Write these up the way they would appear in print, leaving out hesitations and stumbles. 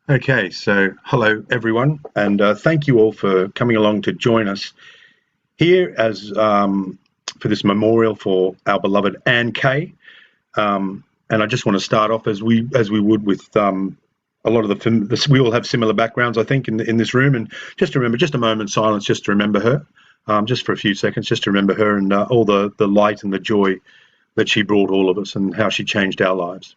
Okay, so hello everyone, and thank you all for coming along to join us here as for this memorial for our beloved Anne Kay. And I just want to start off as we would with a lot of we all have similar backgrounds, I think, in this room, and just remember, just a moment's silence, just to remember her, just for a few seconds, just to remember her and all the light and the joy that she brought all of us, and how she changed our lives.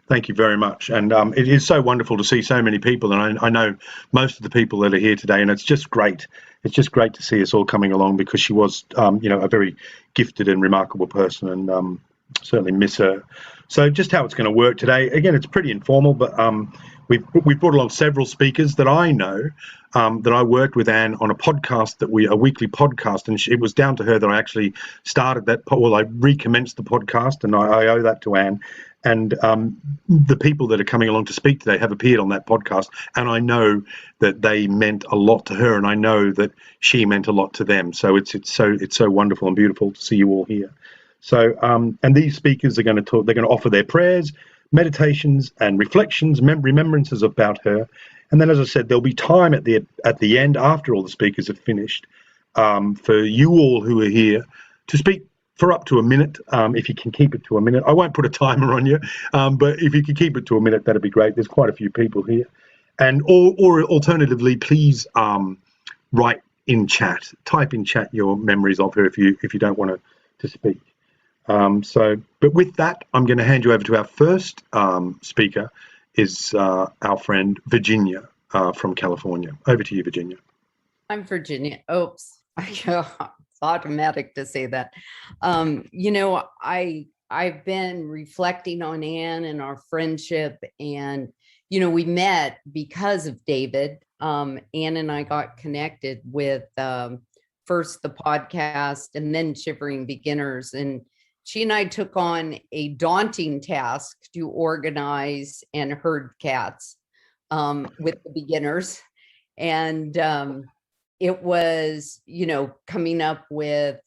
Thank you very much. And it is so wonderful to see so many people. And I know most of the people that are here today, and it's just great. It's just great to see us all coming along, because she was, a very gifted and remarkable person, and certainly miss her. So just how it's going to work today, again, it's pretty informal, but we've brought along several speakers that I know, that I worked with Anne on a podcast, a weekly podcast, and it was down to her that I actually started that. Well, I recommenced the podcast, and I owe that to Anne. And the people that are coming along to speak today have appeared on that podcast, and I know that they meant a lot to her, and I know that she meant a lot to them. So it's so wonderful and beautiful to see you all here. So and these speakers are going to talk. They're going to offer their prayers, meditations, and reflections, remembrances about her. And then, as I said, there'll be time at the end, after all the speakers have finished, for you all who are here to speak for up to a minute, if you can keep it to a minute. I won't put a timer on you, but if you can keep it to a minute, that'd be great. There's quite a few people here. And or alternatively, please write in chat, type in chat your memories of her if you don't want to speak. But with that, I'm going to hand you over to our first speaker, is our friend Virginia from California. Over to you, Virginia. I'm Virginia. Oops. It's automatic to say that. I've been reflecting on Anne and our friendship, and we met because of David. Anne and I got connected with first the podcast and then Shivering Beginners, and she and I took on a daunting task to organize and herd cats with the beginners. And it was, coming up with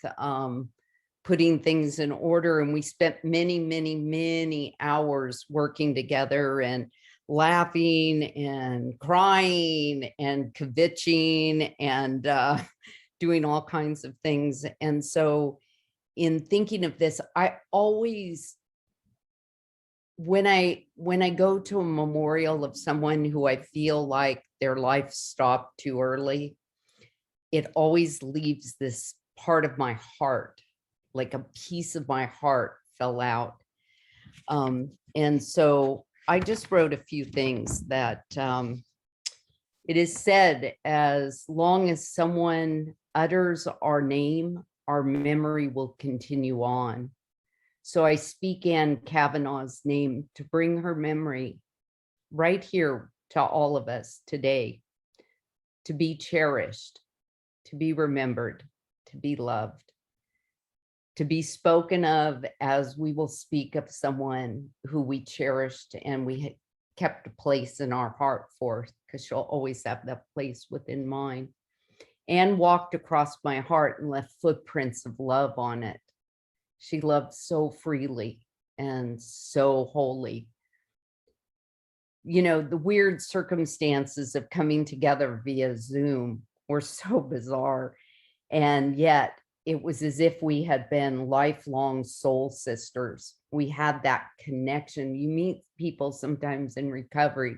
putting things in order. And we spent many, many, many hours working together and laughing and crying and kvetching and doing all kinds of things. And so in thinking of this, I always, when I go to a memorial of someone who I feel like their life stopped too early, it always leaves this part of my heart, like a piece of my heart fell out. And so I just wrote a few things that it is said, as long as someone utters our name, our memory will continue on. So I speak Anne Kavanaugh's name to bring her memory right here to all of us today, to be cherished, to be remembered, to be loved, to be spoken of as we will speak of someone who we cherished and we kept a place in our heart for, because she'll always have that place within mine. Anne walked across my heart and left footprints of love on it. She loved so freely and so wholly. The weird circumstances of coming together via Zoom were so bizarre. And yet it was as if we had been lifelong soul sisters. We had that connection. You meet people sometimes in recovery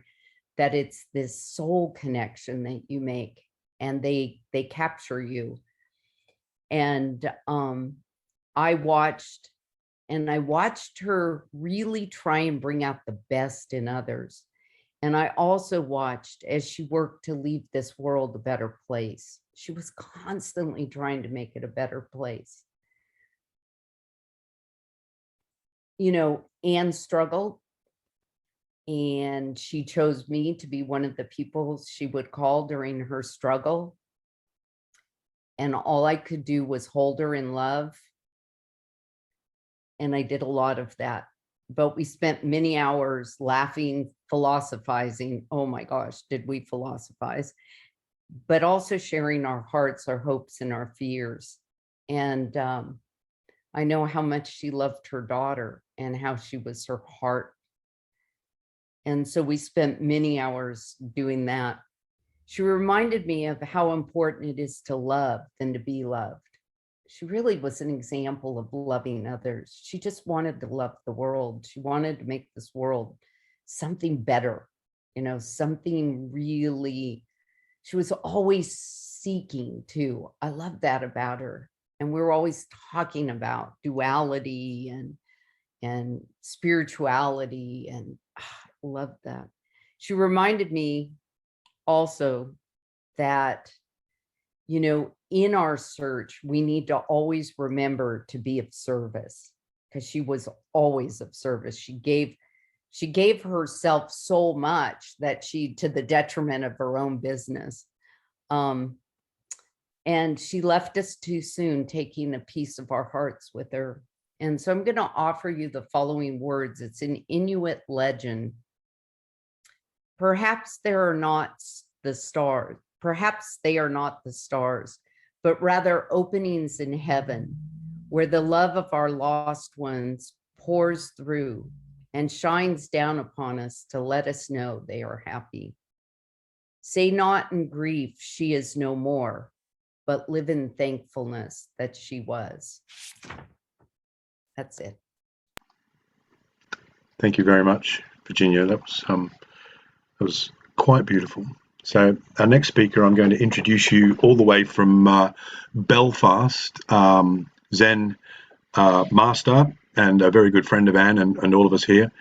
that it's this soul connection that you make, and they capture you. And I watched her really try and bring out the best in others. And I also watched as she worked to leave this world a better place. She was constantly trying to make it a better place. Anne struggled, and she chose me to be one of the people she would call during her struggle. And all I could do was hold her in love. And I did a lot of that. But we spent many hours laughing, philosophizing. Oh my gosh, did we philosophize? but also sharing our hearts, our hopes, and our fears. And I know how much she loved her daughter and how she was her heart. And so we spent many hours doing that. She reminded me of how important it is to love than to be loved. She really was an example of loving others. She just wanted to love the world. She wanted to make this world something better, something really, she was always seeking to. I love that about her. And we were always talking about duality and spirituality. And I love that. She reminded me also that, in our search, we need to always remember to be of service, because she was always of service. She gave herself so much that to the detriment of her own business. And she left us too soon, taking a piece of our hearts with her. And so I'm going to offer you the following words. It's an Inuit legend. Perhaps they are not the stars, but rather openings in heaven, where the love of our lost ones pours through and shines down upon us to let us know they are happy. Say not in grief she is no more, but live in thankfulness that she was. That's it. Thank you very much, Virginia. That was quite beautiful. So our next speaker, I'm going to introduce you all the way from Belfast, Zen master and a very good friend of Anne and all of us here.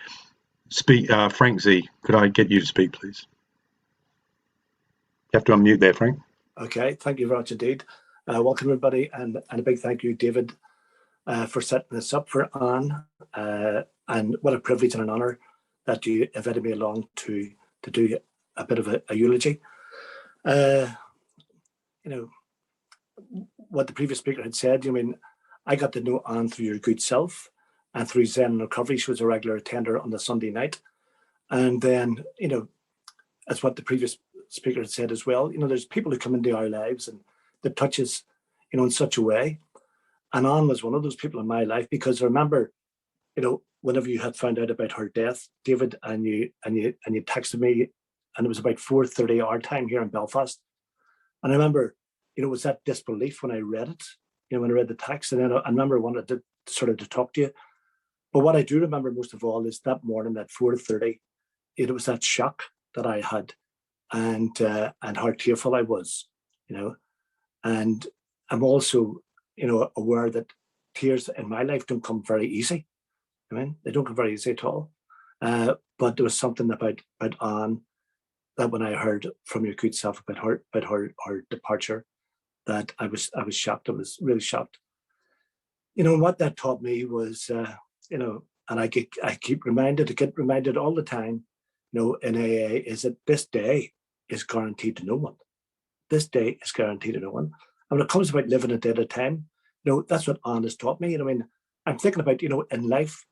Frank Z. Could I get you to speak, please? You have to unmute there, Frank. Okay, thank you very much indeed. Welcome everybody, and a big thank you, David, for setting this up for Anne. And what a privilege and an honour that you invited me along to do a bit of a eulogy. What the previous speaker had said, I got to know Anne through your good self and through Zen Recovery. She was a regular attender on the Sunday night. And then, as what the previous speaker had said as well, there's people who come into our lives and that touch us, in such a way. And Anne was one of those people in my life, because I remember, whenever you had found out about her death, David, and you texted me, and it was about 4:30 our time here in Belfast. And I remember, it was that disbelief when I read it, when I read the text, and then I remember I wanted to sort of to talk to you. But what I do remember most of all is that morning at 4:30, it was that shock that I had, and how tearful I was, and I'm also, aware that tears in my life don't come very easy. They don't come very easy at all. But there was something about Anne that when I heard from your good self about her departure, that I was shocked. I was really shocked. And what that taught me was, and I get reminded all the time, in AA, is that this day is guaranteed to no one. This day is guaranteed to no one. And when it comes about living a day at a time, that's what Anne has taught me. I'm thinking about, in life,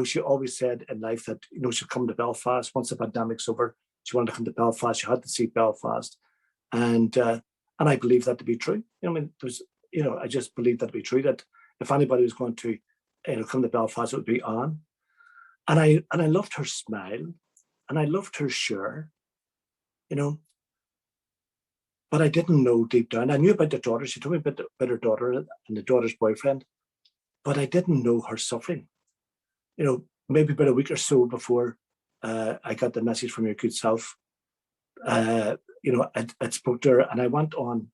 she always said in life that, she'd come to Belfast once the pandemic's over. She wanted to come to Belfast. She had to see Belfast. And I believe that to be true. I just believe that to be true, that if anybody was going to, come to Belfast, it would be Anne. And I loved her smile, and I loved her share, but I didn't know deep down. I knew about the daughter. She told me about her daughter and the daughter's boyfriend, but I didn't know her suffering. Maybe about a week or so before I got the message from your good self, I spoke to her, and I went on,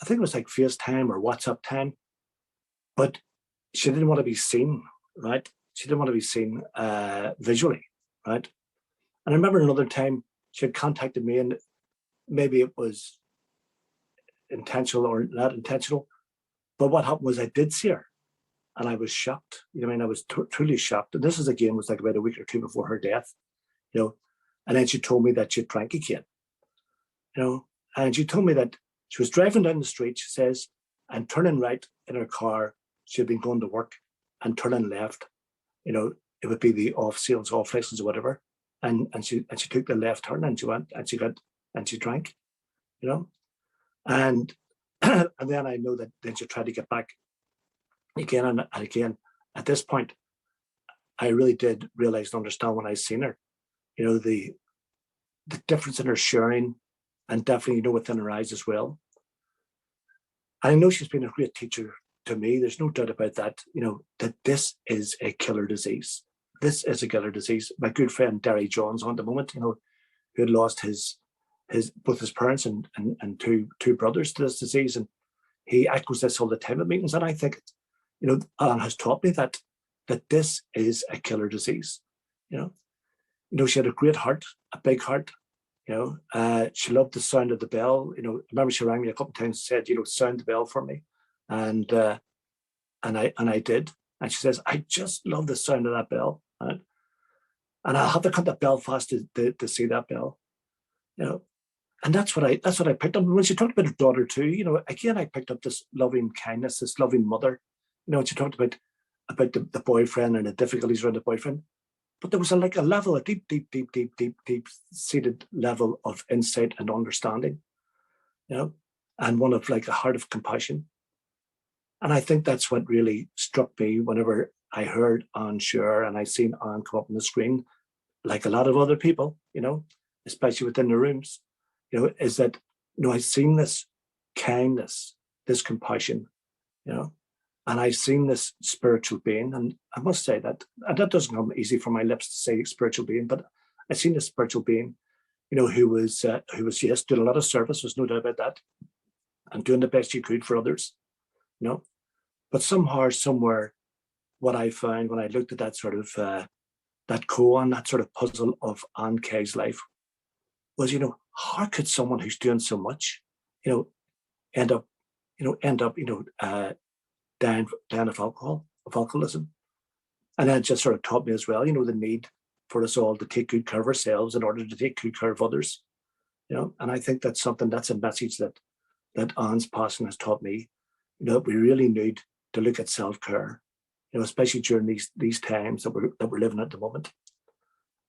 I think it was like FaceTime or WhatsApp time, but she didn't want to be seen, right? She didn't want to be seen visually, right? And I remember another time she had contacted me, and maybe it was intentional or not intentional, but what happened was I did see her, and I was shocked. I was truly shocked. And this is, again, was like about a week or two before her death, and then she told me that she drank again, and she told me that she was driving down the street, she says, and turning right in her car. She had been going to work, and turning left, it would be the off sales, off license or whatever. And she took the left turn, and she went, and she drank, And and then I know that then she tried to get back again and again. At this point, I really did realize and understand when I seen her, the difference in her sharing, and definitely, within her eyes as well. I know she's been a great teacher to me. There's no doubt about that, that this is a killer disease. This is a killer disease. My good friend Derry Johns on the moment, who had lost his both his parents and two brothers to this disease, and he echoes this all the time at meetings. And I think, Alan has taught me that this is a killer disease. She had a great heart, a big heart. She loved the sound of the bell. I remember she rang me a couple of times and said, sound the bell for me, and I did. And she says, I just love the sound of that bell, right? And I'll have to come to Belfast to see that bell. And that's what I picked up. When she talked about her daughter too, again, I picked up this loving kindness, this loving mother. When she talked about the boyfriend and the difficulties around the boyfriend, but there was a deep seated level of insight and understanding, and one of a heart of compassion. And I think that's what really struck me whenever I heard Anne share and I seen Anne come up on the screen, like a lot of other people, especially within the rooms, is that, I've seen this kindness, this compassion, and I've seen this spiritual being. And I must say that, and that doesn't come easy from my lips to say spiritual being, but I've seen this spiritual being, who was, yes, doing a lot of service, there's no doubt about that, and doing the best you could for others, but somehow, somewhere, what I found when I looked at that sort of, that koan, that sort of puzzle of Anne Kay's life was, how could someone who's doing so much, end up dying of alcoholism. And that just sort of taught me as well, the need for us all to take good care of ourselves in order to take good care of others. And I think that's a message that Anne's passing has taught me, that we really need to look at self-care, especially during these times that we're living at the moment.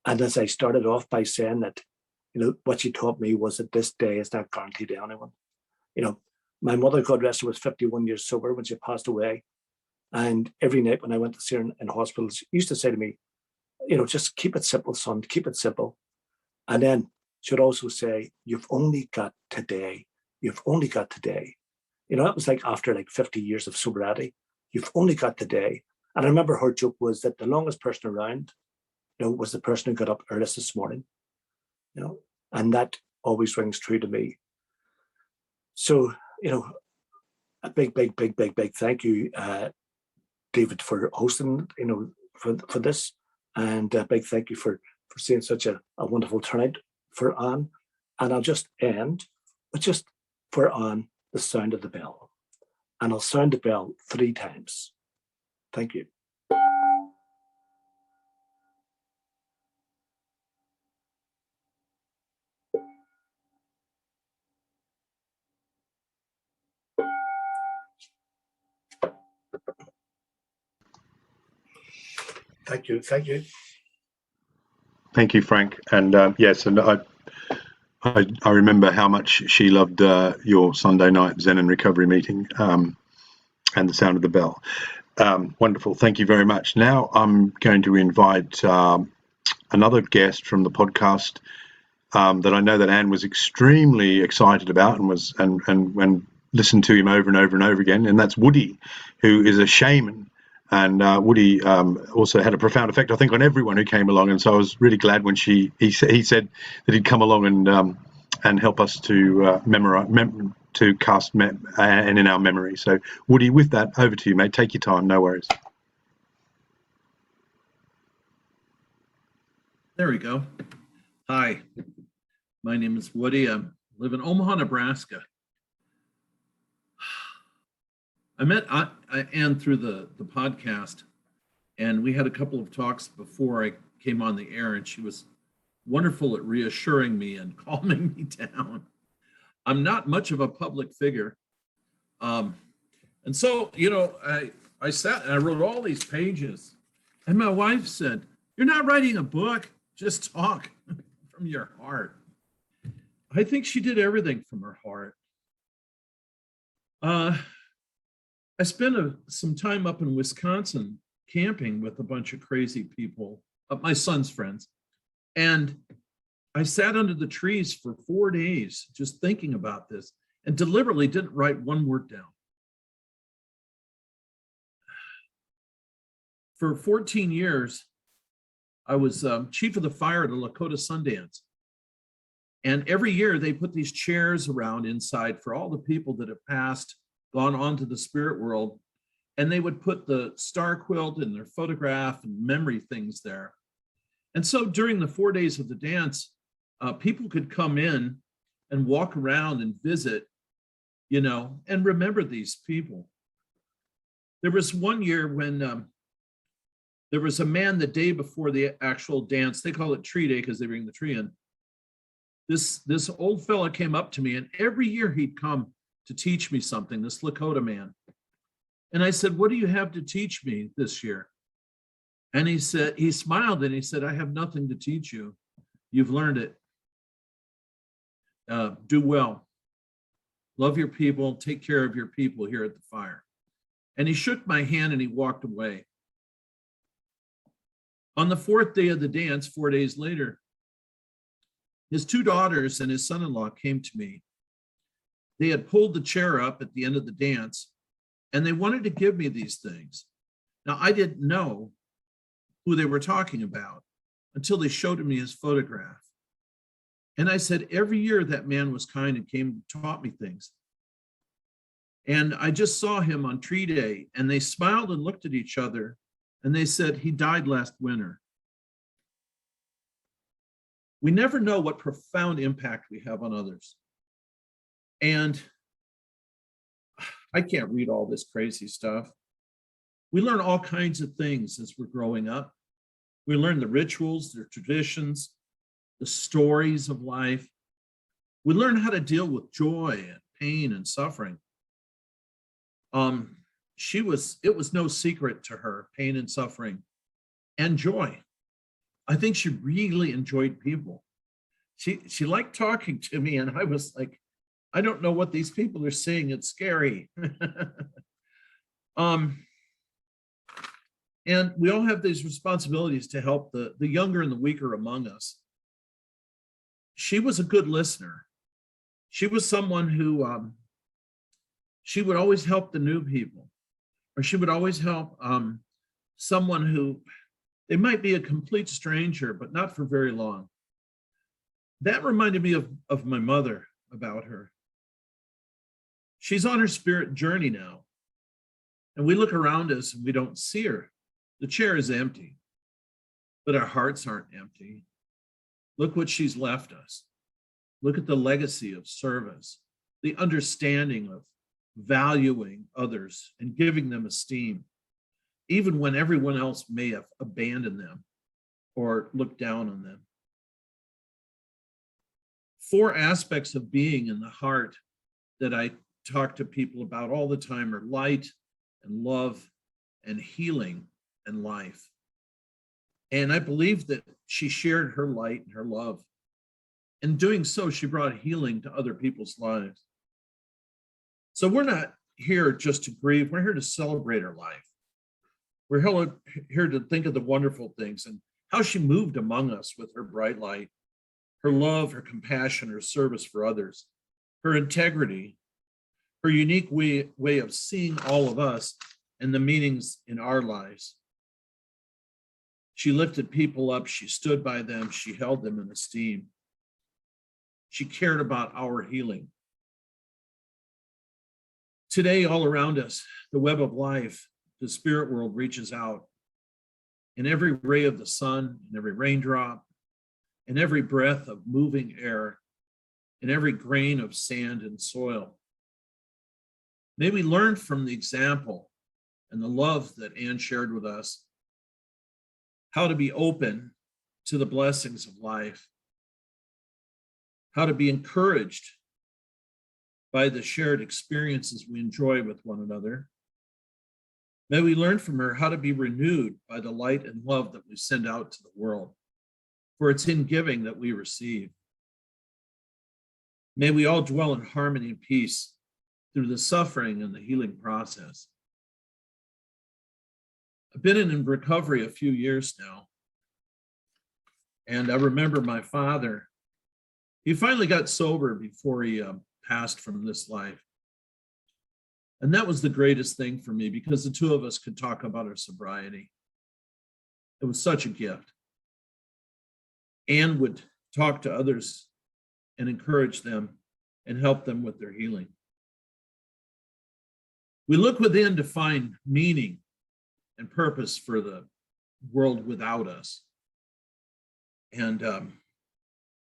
And as I started off by saying that, what she taught me was that this day is not guaranteed to anyone. My mother, God rest her, was 51 years sober when she passed away. And every night when I went to see her in hospitals, she used to say to me, just keep it simple, son, keep it simple. And then she would also say, you've only got today. You've only got today. That was after 50 years of sobriety. You've only got today. And I remember her joke was that the longest person around, was the person who got up earliest this morning. And that always rings true to me. So, a big thank you, David, for hosting, for this, and a big thank you for seeing such a wonderful turnout for Anne. And I'll just end with just for Anne, the sound of the bell. And I'll sound the bell 3 times. Thank you. Thank you. Thank you, Frank. And yes, and I remember how much she loved your Sunday night Zen and Recovery meeting, and the sound of the bell. Wonderful. Thank you very much. Now I'm going to invite another guest from the podcast that I know that Anne was extremely excited about and listened to him over and over and over again, and that's Woody, who is a shaman. And Woody also had a profound effect, I think, on everyone who came along. And so I was really glad when he said that he'd come along and help us to to cast and in our memory. So Woody, with that, over to you, mate. Take your time, no worries. There we go. Hi, my name is Woody. I live in Omaha, Nebraska. I met Anne through the podcast, and we had a couple of talks before I came on the air, and she was wonderful at reassuring me and calming me down. I'm not much of a public figure. And so, I sat and I wrote all these pages, and my wife said, "You're not writing a book, just talk from your heart." I think she did everything from her heart. I spent some time up in Wisconsin camping with a bunch of crazy people, my son's friends. And I sat under the trees for 4 days just thinking about this and deliberately didn't write one word down. For 14 years, I was chief of the fire at the Lakota Sundance. And every year they put these chairs around inside for all the people that have passed, gone on to the spirit world. And they would put the star quilt and their photograph and memory things there. And so during the 4 days of the dance, people could come in and walk around and visit, and remember these people. There was one year when there was a man the day before the actual dance. They call it tree day because they bring the tree in. This old fella came up to me, and every year he'd come to teach me something, this Lakota man. And I said, "What do you have to teach me this year?" And he smiled and he said, "I have nothing to teach you. You've learned it. Do well. Love your people. Take care of your people here at the fire." And he shook my hand and he walked away. On the fourth day of the dance, 4 days later, his two daughters and his son-in-law came to me. They had pulled the chair up at the end of the dance, and they wanted to give me these things. Now, I didn't know who they were talking about until they showed me his photograph. And I said, every year that man was kind and came and taught me things. And I just saw him on tree day, and they smiled and looked at each other, and they said, "He died last winter." We never know what profound impact we have on others. And I can't read all this crazy stuff. We learn all kinds of things as we're growing up. We learn the rituals, the traditions, the stories of life. We learn how to deal with joy and pain and suffering. It was no secret to her, pain and suffering and joy. I think she really enjoyed people. She liked talking to me, and I was like, I don't know what these people are saying. It's scary. And we all have these responsibilities to help the younger and the weaker among us. She was a good listener. She was someone who, she would always help the new people, or she would always help someone who, they might be a complete stranger, but not for very long. That reminded me of my mother, about her. She's on her spirit journey now. And we look around us and we don't see her. The chair is empty, but our hearts aren't empty. Look what she's left us. Look at the legacy of service, the understanding of valuing others and giving them esteem, even when everyone else may have abandoned them or looked down on them. 4 aspects of being in the heart that I talk to people about all the time are light and love and healing and life. And I believe that she shared her light and her love. In doing so, she brought healing to other people's lives. So we're not here just to grieve, we're here to celebrate her life. We're here to think of the wonderful things and how she moved among us with her bright light, her love, her compassion, her service for others, her integrity, her unique way of seeing all of us and the meanings in our lives. She lifted people up, she stood by them, she held them in esteem. She cared about our healing. Today, all around us, the web of life, the spirit world reaches out. In every ray of the sun, in every raindrop, in every breath of moving air, in every grain of sand and soil. May we learn from the example and the love that Anne shared with us, how to be open to the blessings of life, how to be encouraged by the shared experiences we enjoy with one another. May we learn from her how to be renewed by the light and love that we send out to the world, for it's in giving that we receive. May we all dwell in harmony and peace through the suffering and the healing process. I've been in recovery a few years now. And I remember my father, he finally got sober before he passed from this life. And that was the greatest thing for me because the two of us could talk about our sobriety. It was such a gift. Anne would talk to others and encourage them and help them with their healing. We look within to find meaning and purpose for the world without us. And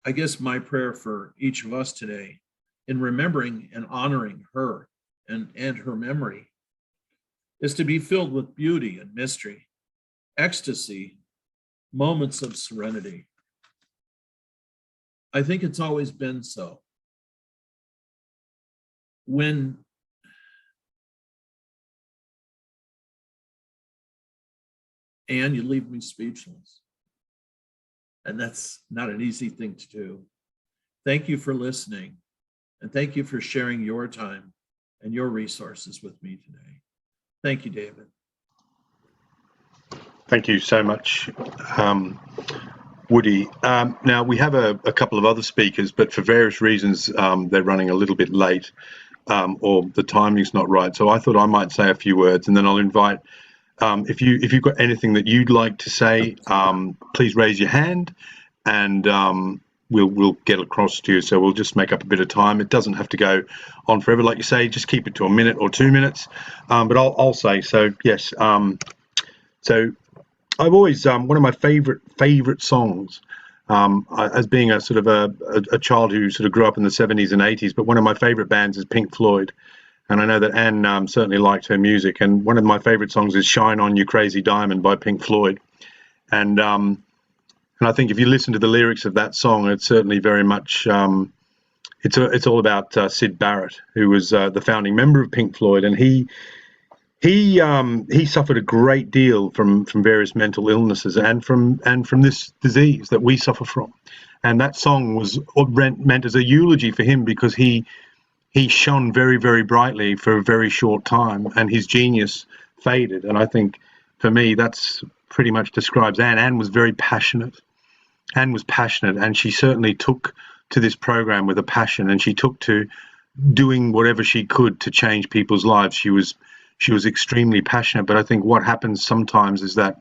I guess my prayer for each of us today in remembering and honoring her and her memory is to be filled with beauty and mystery, ecstasy, moments of serenity. I think it's always been so. When Anne, you leave me speechless. And that's not an easy thing to do. Thank you for listening. And thank you for sharing your time and your resources with me today. Thank you, David. Thank you so much, Woody. Now, we have a couple of other speakers, but for various reasons, they're running a little bit late, or the timing's not right. So I thought I might say a few words, and then I'll invite, if you've got anything that you'd like to say, please raise your hand, and we'll get across to you. So we'll just make up a bit of time. It doesn't have to go on forever, like you say. Just keep it to a minute or 2 minutes. But I'll say so. Yes. So I've always one of my favorite songs, as being a sort of a child who sort of grew up in the 70s and 80s. But one of my favorite bands is Pink Floyd. And I know that Anne certainly liked her music. And one of my favorite songs is "Shine On You Crazy Diamond" by Pink Floyd. And I think if you listen to the lyrics of that song, it's certainly very much, it's all about Syd Barrett, who was the founding member of Pink Floyd. And he suffered a great deal from various mental illnesses and from this disease that we suffer from. And that song was meant as a eulogy for him, because he shone very, very brightly for a very short time, and his genius faded. And I think for me, that's pretty much describes Anne. Anne was very passionate. Anne was passionate, and she certainly took to this program with a passion, and she took to doing whatever she could to change people's lives. She was extremely passionate. But I think what happens sometimes is that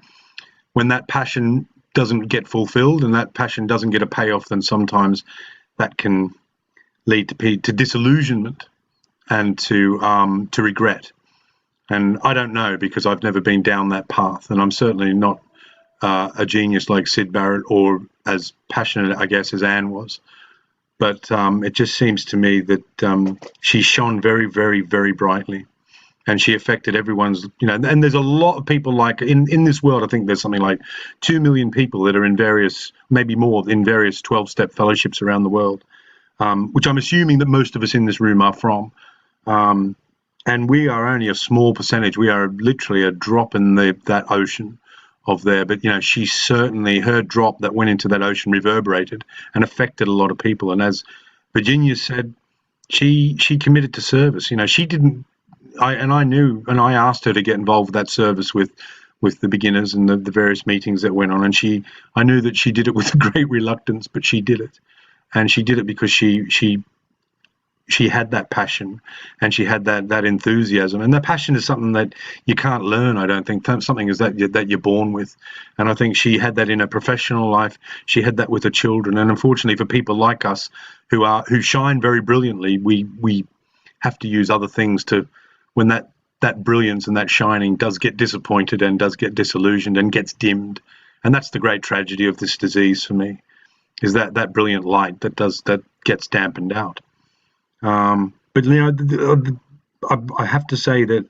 when that passion doesn't get fulfilled and that passion doesn't get a payoff, then sometimes that can lead to disillusionment and to regret. And I don't know, because I've never been down that path, and I'm certainly not a genius like Syd Barrett, or as passionate, I guess, as Anne was. But it just seems to me that she shone very, very, very brightly, and she affected everyone's, and there's a lot of people like in this world. I think there's something like 2 million people that are in various, maybe more, in various 12-step fellowships around the world, which I'm assuming that most of us in this room are from. And we are only a small percentage. We are literally a drop in that ocean of there. But, she certainly, her drop that went into that ocean reverberated and affected a lot of people. And as Virginia said, she committed to service. She didn't, I knew, and I asked her to get involved with that service with the beginners and the various meetings that went on. And I knew that she did it with great reluctance, but she did it. And she did it because she had that passion, and she had that enthusiasm. And that passion is something that you can't learn, I don't think. Something is that you're born with. And I think she had that in her professional life. She had that with her children. And unfortunately, for people like us who shine very brilliantly, we have to use other things to, when that brilliance and that shining does get disappointed and does get disillusioned and gets dimmed. And that's the great tragedy of this disease for me, is that brilliant light that gets dampened out. But I have to say that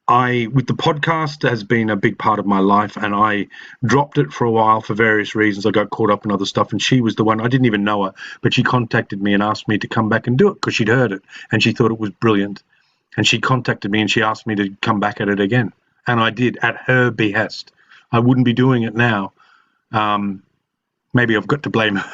with the podcast has been a big part of my life, and I dropped it for a while for various reasons. I got caught up in other stuff, and she was the one. I didn't even know her, but she contacted me and asked me to come back and do it because she'd heard it and she thought it was brilliant. And she contacted me and she asked me to come back at it again, and I did, at her behest. I wouldn't be doing it now. maybe I've got to blame her.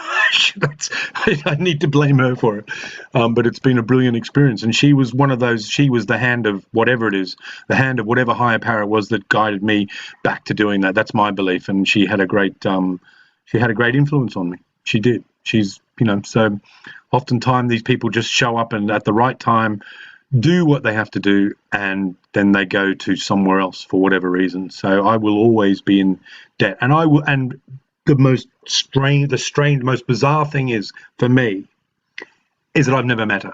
I need to blame her for it. But it's been a brilliant experience. And she was one of those, she was the hand of whatever it is, the hand of whatever higher power it was that guided me back to doing that. That's my belief. And she had a great influence on me. She did. She's, so oftentimes these people just show up and at the right time do what they have to do, and then they go to somewhere else for whatever reason. So I will always be in debt. And the most bizarre thing is for me is that I've never met her.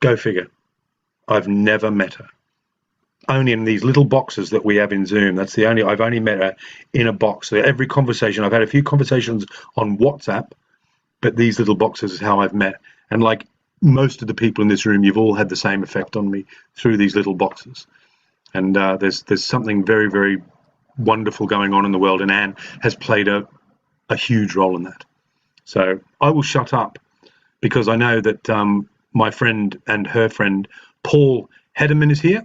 Go figure. I've never met her. Only in these little boxes that we have in Zoom. I've only met her in a box. So every conversation, I've had a few conversations on WhatsApp, but these little boxes is how I've met. And like most of the people in this room, you've all had the same effect on me through these little boxes. And there's something very, very wonderful going on in the world, and Anne has played a huge role in that. So I will shut up because I know that my friend and her friend Paul Hederman is here.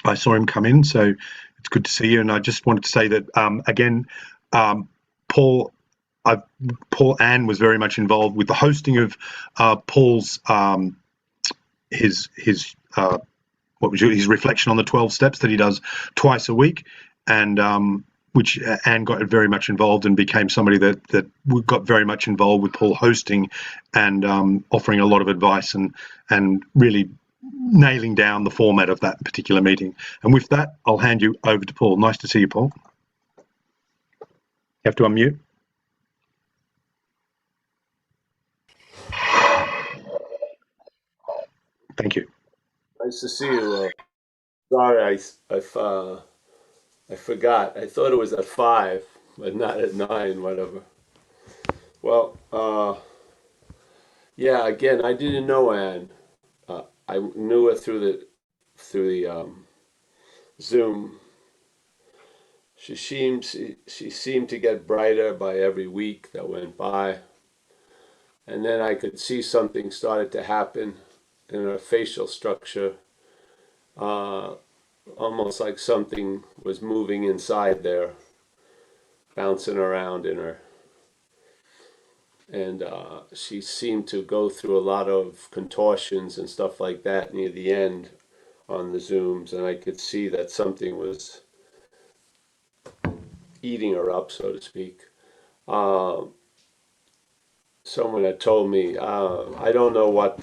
I saw him come in, so it's good to see you. And I just wanted to say that again, Paul Anne was very much involved with the hosting of Paul's his reflection on the 12 steps that he does twice a week, and which Anne got very much involved and became somebody that got very much involved with Paul hosting and offering a lot of advice and really nailing down the format of that particular meeting. And with that, I'll hand you over to Paul. Nice to see you, Paul. You have to unmute. Thank you. Nice to see you. Sorry, I forgot. I thought it was at 5, but not at 9, whatever. Well, yeah. Again, I didn't know Anne. I knew her through the Zoom. She seemed to get brighter by every week that went by, and then I could see something started to happen in her facial structure. Almost like something was moving inside there, bouncing around in her. And she seemed to go through a lot of contortions and stuff like that near the end on the Zooms, and I could see that something was eating her up, so to speak. Someone had told me, I don't know what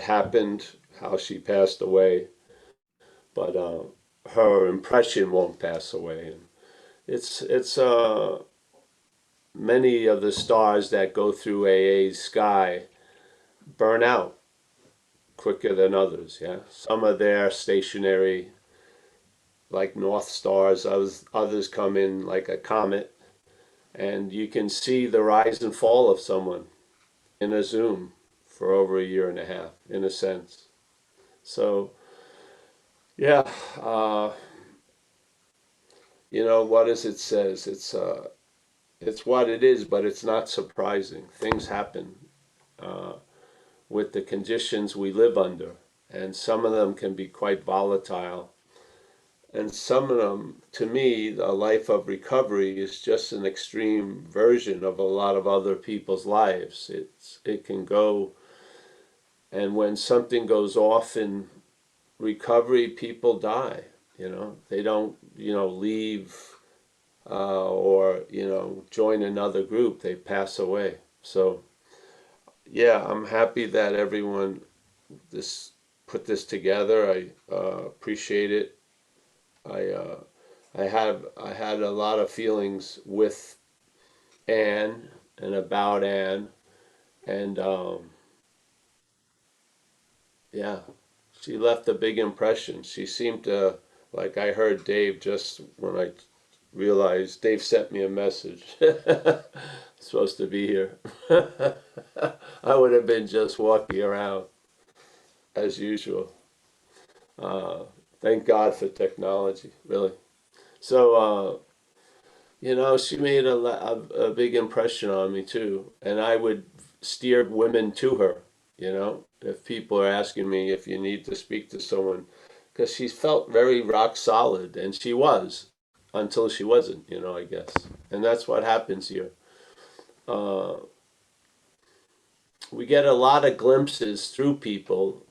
happened, how she passed away, but her impression won't pass away. And it's many of the stars that go through AA's sky burn out quicker than others. Yeah, some are there stationary, like North Stars. Others come in like a comet, and you can see the rise and fall of someone in a Zoom for over a year and a half, in a sense. So, yeah, what does it says? It's what it is, but it's not surprising. Things happen with the conditions we live under, and some of them can be quite volatile. And some of them, to me, a life of recovery is just an extreme version of a lot of other people's lives. It can go, and when something goes off in recovery, people die. They don't, leave or join another group. They pass away. So yeah, I'm happy that everyone put this together. I appreciate it. I had a lot of feelings with Anne and about Anne, and yeah, she left a big impression. She seemed to, like, I heard Dave just when I realized Dave sent me a message. Supposed to be here. I would have been just walking around as usual. Thank God for technology, really. So, she made a big impression on me too, and I would steer women to her. If people are asking me if you need to speak to someone, because she felt very rock solid, and she was. until she wasn't, I guess. And that's what happens here. We get a lot of glimpses through people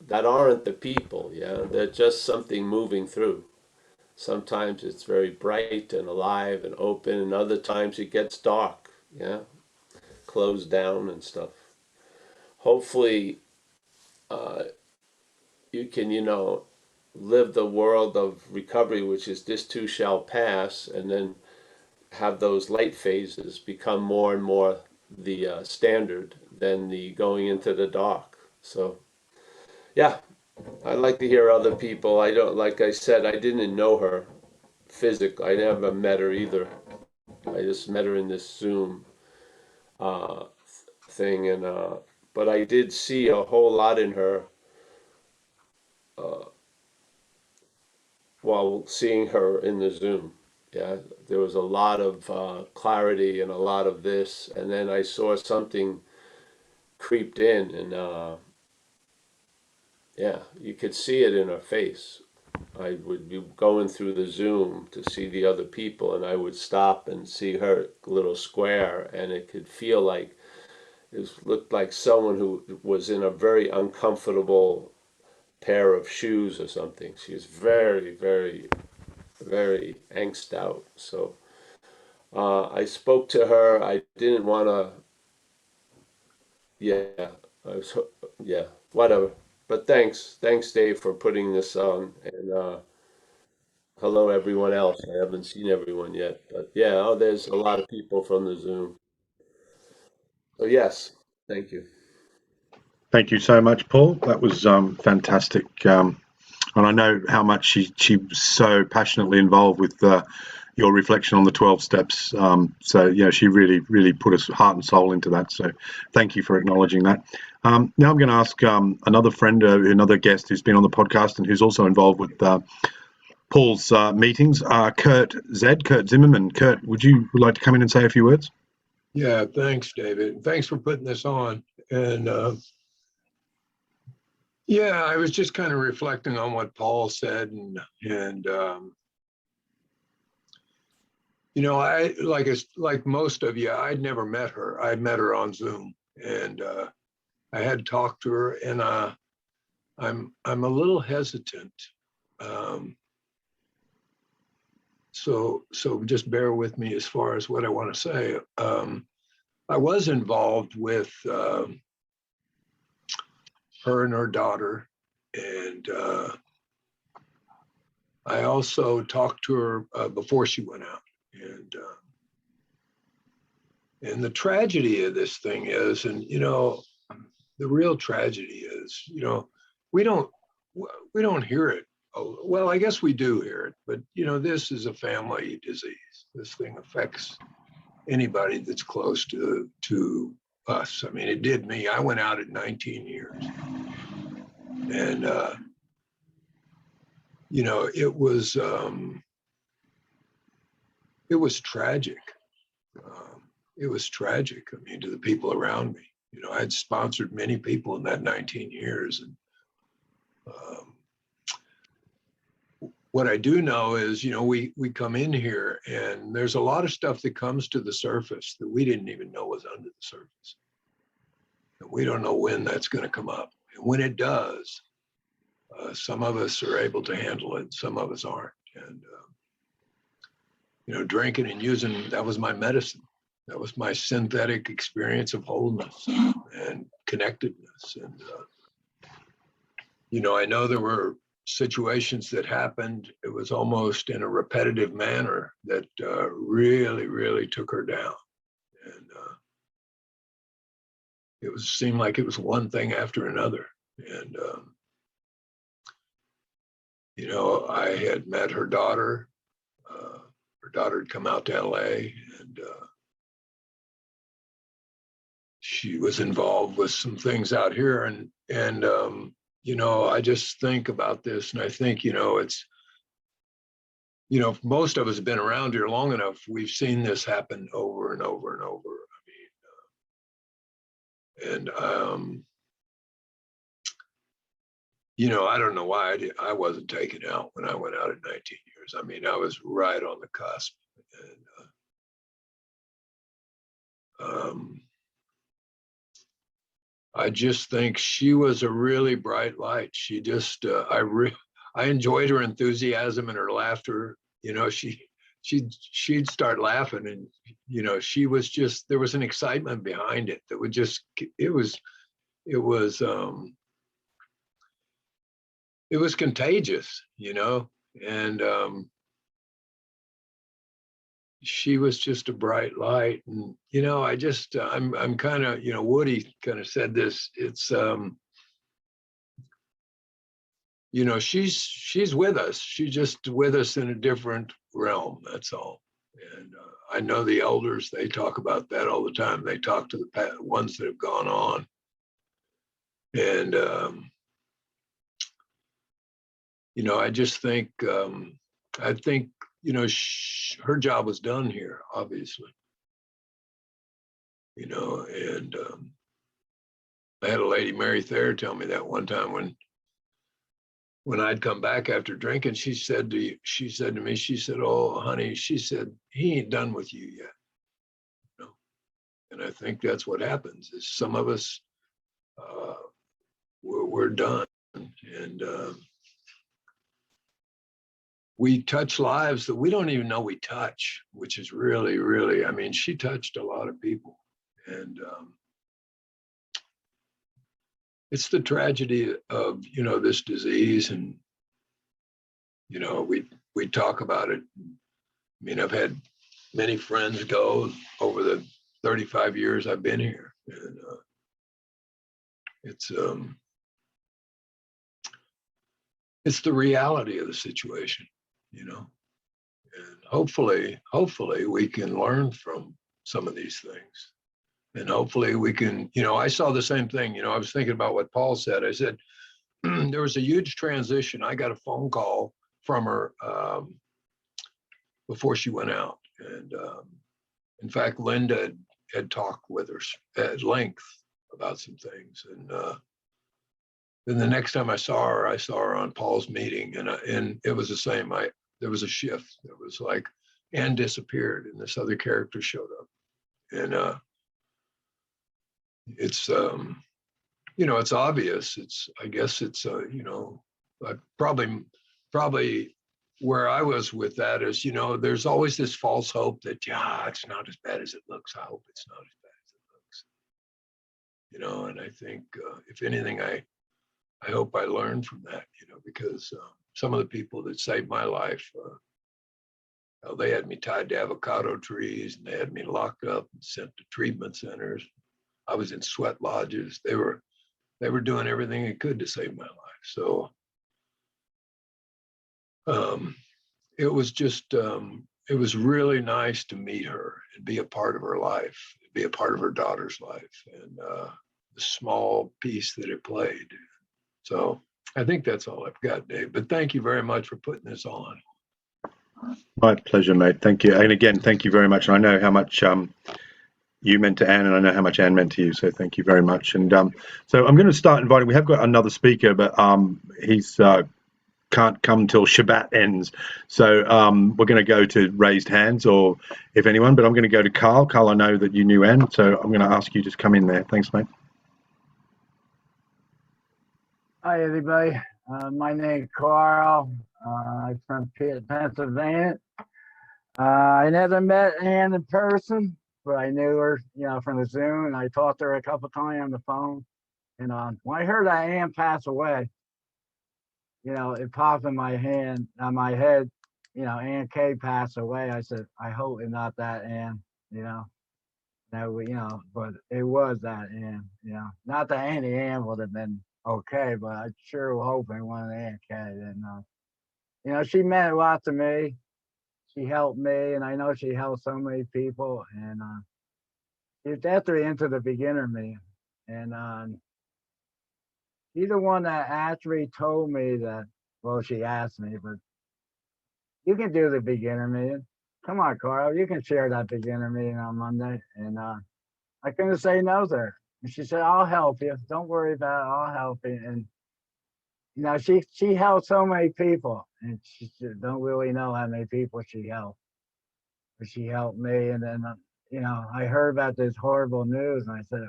that aren't the people, yeah. They're just something moving through. Sometimes it's very bright and alive and open, and other times it gets dark, yeah, closed down and stuff. Hopefully, you can, live the world of recovery, which is this too shall pass, and then have those light phases become more and more the standard than the going into the dark. So, yeah, I like to hear other people. I don't, like I said, I didn't know her physically. I never met her either. I just met her in this Zoom uh, thing, and but I did see a whole lot in her while seeing her in the Zoom. Yeah, there was a lot of clarity and a lot of this, and then I saw something creeped in, and yeah, you could see it in her face. I would be going through the Zoom to see the other people, and I would stop and see her little square, and it could feel like looked like someone who was in a very uncomfortable pair of shoes or something. She was very, very, very angst out. So I spoke to her. I didn't want to. Yeah, I was. Yeah, whatever. But thanks, Dave, for putting this on. And hello, everyone else. I haven't seen everyone yet, but yeah, there's a lot of people from the Zoom. So yes, thank you. Thank you so much, Paul. That was fantastic. And I know how much she was so passionately involved with your reflection on the 12 steps. So, she really put her heart and soul into that. So thank you for acknowledging that. Now I'm going to ask another friend, another guest who's been on the podcast and who's also involved with Paul's meetings, Kurt Zimmerman. Kurt, would you like to come in and say a few words? Yeah, thanks, David. Thanks for putting this on. And yeah, I was just kind of reflecting on what Paul said, and I like most of you, I'd never met her. I met her on Zoom, and I had talked to her, and I'm a little hesitant. Um, so just bear with me as far as what I want to say. I was involved with her and her daughter, and I also talked to her before she went out, and the tragedy of this thing is, and the real tragedy is, we don't hear it. Oh, well, I guess we do hear it, but this is a family disease. This thing affects anybody that's close to us. I mean, it did me. I went out at 19 years, and it was tragic. It was tragic. I mean, to the people around me. I had sponsored many people in that 19 years, and what I do know is, we come in here, and there's a lot of stuff that comes to the surface that we didn't even know was under the surface, and we don't know when that's going to come up. And when it does, some of us are able to handle it, some of us aren't. And drinking and using, that was my medicine. That was my synthetic experience of wholeness and connectedness. And I know there were situations that happened. It was almost in a repetitive manner that really took her down. And it seemed like it was one thing after another. And I had met her daughter. Her daughter had come out to LA, and she was involved with some things out here. And I just think about this, and I think, it's, most of us have been around here long enough. We've seen this happen over and over and over. I mean, and you know, I don't know why I wasn't taken out when I went out at 19 years. I mean, I was right on the cusp. And I just think she was a really bright light. She just, I enjoyed her enthusiasm and her laughter. You know, she'd start laughing, and you know, she was just, there was an excitement behind it that would just, it was it was it was contagious, you know. And she was just a bright light. And you know, I just I'm kind of, you know, Woody kind of said this. It's you know, she's with us. She's just with us in a different realm. That's all. And I know the elders, they talk about that all the time. They talk to the ones that have gone on. And you know, I just think I think, you know, her job was done here, obviously. You know, and I had a lady, Mary Thayer, tell me that one time when I'd come back after drinking. She said to me, she said, "Oh, honey," she said, "he ain't done with you yet." You know? And I think that's what happens. Is some of us we're done, and we touch lives that we don't even know we touch, which is really, really. I mean, she touched a lot of people, and it's the tragedy of, you know, this disease. And you know, we talk about it. I mean, I've had many friends go over the 35 years I've been here, and it's the reality of the situation, you know. And hopefully we can learn from some of these things, and hopefully we can, you know, I saw the same thing. You know, I was thinking about what Paul said. I said there was a huge transition. I got a phone call from her before she went out, and in fact, Linda had talked with her at length about some things. And then the next time I saw her on Paul's meeting, and it was the same. There was a shift. It was like Anne disappeared, and this other character showed up. And it's you know, it's obvious. I guess it's you know, probably where I was with that is, you know, there's always this false hope that, yeah, it's not as bad as it looks. I hope it's not as bad as it looks. You know, and I think if anything, I hope I learned from that, you know, because some of the people that saved my life, they had me tied to avocado trees, and they had me locked up and sent to treatment centers. I was in sweat lodges. They were doing everything they could to save my life. So it was just, it was really nice to meet her and be a part of her life, be a part of her daughter's life, and the small piece that it played. So I think that's all I've got, Dave. But thank you very much for putting this on. My pleasure, mate. Thank you. And again, thank you very much. And I know how much you meant to Anne, and I know how much Anne meant to you. So thank you very much. And so I'm going to start inviting. We have got another speaker, but he's can't come till Shabbat ends. So we're going to go to raised hands, or if anyone. But I'm going to go to Carl. Carl, I know that you knew Anne, so I'm going to ask you to just come in there. Thanks, mate. Hi, everybody. My name's Carl. I'm from Pennsylvania. I never met Anne in person, but I knew her, you know, from the Zoom, and I talked to her a couple times on the phone. And when I heard that Anne passed away, you know, it popped in my head, you know, Ann Kay passed away. I said, I hope it's not that Anne, you know. You know, but it was that Anne, you know. Not that Annie Ann would have been okay, but I sure hope it wasn't Ann Kay. And you know, she meant a lot to me. She helped me, and I know she helped so many people. And she's definitely into the beginner me. And she's the one that actually told me that, well, she asked me, but you can do the beginner meeting. Come on, Carl, you can share that beginner meeting on Monday. And I couldn't say no to her. And she said, I'll help you. Don't worry about it. I'll help you. And you know, she helped so many people, and she don't really know how many people she helped. But she helped me, and then you know, I heard about this horrible news, and I said,